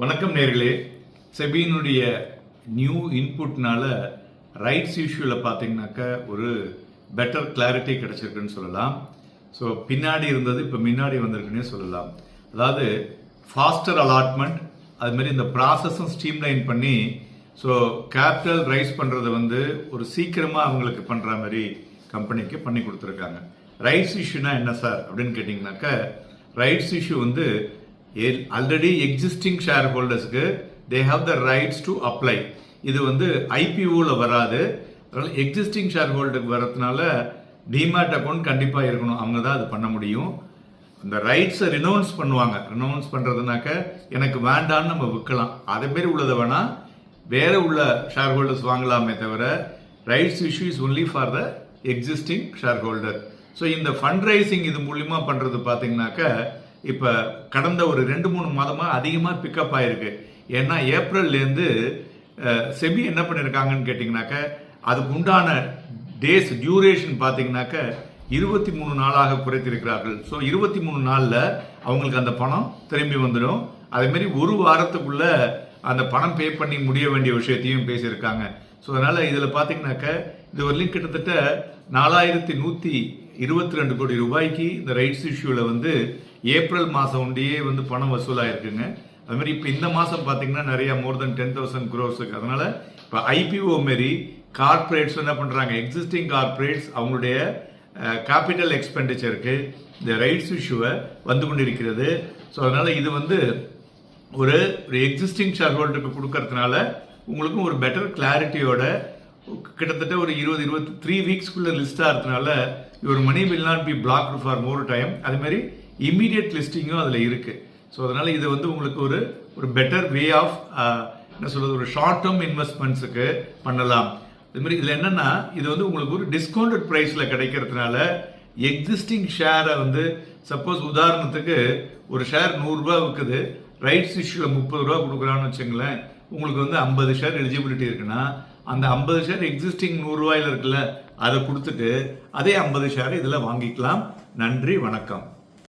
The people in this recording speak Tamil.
வணக்கம் நேர்களே. செபியினுடைய நியூ இன்புட்னால ரைட்ஸ் இஷ்யூவில் பார்த்தீங்கன்னாக்க ஒரு பெட்டர் கிளாரிட்டி கிடைச்சிருக்குன்னு சொல்லலாம். ஸோ பின்னாடி இருந்தது இப்போ முன்னாடி வந்திருக்குன்னே சொல்லலாம். அதாவது ஃபாஸ்டர் அலாட்மெண்ட், அதுமாரி இந்த ப்ராசஸும் ஸ்ட்ரீம்லைன் பண்ணி ஸோ கேபிட்டல் ரைஸ் பண்ணுறது ஒரு சீக்கிரமாக அவங்களுக்கு பண்ணுற மாதிரி கம்பெனிக்கு பண்ணி கொடுத்துருக்காங்க. ரைட்ஸ் இஷ்யூனா என்ன சார் அப்படின்னு கேட்டிங்கனாக்க, rights issue already existing share ஹோல்டர்ஸ்க்கு they have the rights to apply. இது ஐபிஓவில் வராது. அதனால் எக்ஸிஸ்டிங் ஷேர் ஹோல்டருக்கு வரதுனால டிமேட் அக்கௌண்ட் கண்டிப்பாக இருக்கணும். அவங்க தான் அது பண்ண முடியும். அந்த ரைட்ஸை ரினவுன்ஸ் பண்ணுவாங்க. ரினவுன்ஸ் பண்ணுறதுனாக்க எனக்கு வேண்டான்னு நம்ம விற்கலாம். அதேமாரி உள்ளதை வேணால் வேற உள்ள ஷேர் ஹோல்டர்ஸ் வாங்கலாமே தவிர rights issue is only for the existing shareholder. So இந்த ஃபண்ட் ரைசிங் இது மூலியமாக பண்ணுறது பார்த்தீங்கன்னாக்க இப்போ கடந்த ஒரு 2-3 மாதமாக அதிகமாக பிக்கப் ஆகிருக்கு. ஏன்னா ஏப்ரல்லேருந்து செபி என்ன பண்ணியிருக்காங்கன்னு கேட்டிங்கனாக்க, அதுக்கு உண்டான டேஸ் டியூரேஷன் பார்த்தீங்கன்னாக்க 23 நாளாக குறைத்திருக்கிறார்கள். ஸோ 23 நாளில் அவங்களுக்கு அந்த பணம் திரும்பி வந்துடும். அதேமாரி ஒரு வாரத்துக்குள்ள அந்த பணம் பே பண்ணி முடிய வேண்டிய விஷயத்தையும் பேசியிருக்காங்க. ஸோ அதனால் இதில் பார்த்தீங்கன்னாக்க இது வரலையும் கிட்டத்தட்ட 4122 கோடி ரூபாய்க்கு இந்த ரைட்ஸ் இஷ்யூவில் ஏப்ரல் மாதம் ஒண்டியே பணம் வசூலாயிருக்குங்க. அது மாதிரி இப்போ இந்த மாதம் பார்த்தீங்கன்னா நிறைய மோர் தென் 10,000 crores. அதனால இப்போ ஐபிஓ மாரி கார்பரேட்ஸ் என்ன பண்ணுறாங்க, எக்ஸிஸ்டிங் கார்பரேட்ஸ் அவங்களுடைய கேபிட்டல் எக்ஸ்பெண்டிச்சருக்கு இந்த ரைட்ஸ் இஷ்யூவை கொண்டிருக்கிறது. ஸோ அதனால இது ஒரு எக்ஸிஸ்டிங் ஷேர் ஹோல்டருக்கு கொடுக்கறதுனால உங்களுக்கும் ஒரு பெட்டர் கிளாரிட்டியோட கிட்டத்தட்ட ஒரு 23 வீக்ஸ்க்குள்ள லிஸ்ட் ஆகிறதுனால your money will not be blocked for more time. அதே மாதிரி இம்மீடியட் லிஸ்டிங்கும் அதில் இருக்கு. ஸோ அதனால இது உங்களுக்கு ஒரு பெட்டர் வே ஆஃப் என்ன சொல்றது, ஒரு ஷார்ட் டேர்ம் இன்வெஸ்ட்மெண்ட்ஸுக்கு பண்ணலாம். அது மாதிரி இதில் என்னன்னா, இது உங்களுக்கு ஒரு டிஸ்கவுண்டட் ப்ரைஸில் கிடைக்கிறதுனால எக்ஸிஸ்டிங் ஷேரை சப்போஸ் உதாரணத்துக்கு ஒரு ஷேர் 100 ரூபா விற்குது, ரைட்ஸ் இஷ்யூவில் 30 ரூபா கொடுக்குறான்னு வச்சுங்களேன், உங்களுக்கு 50 ஷேர் எலிஜிபிலிட்டி இருக்குன்னா அந்த 50 ஷேர் எக்ஸிஸ்டிங் 100 ரூபாயில இருக்குல்ல, அதை கொடுத்துட்டு அதே 50 ஷேர் இதில் வாங்கிக்கலாம். நன்றி, வணக்கம்.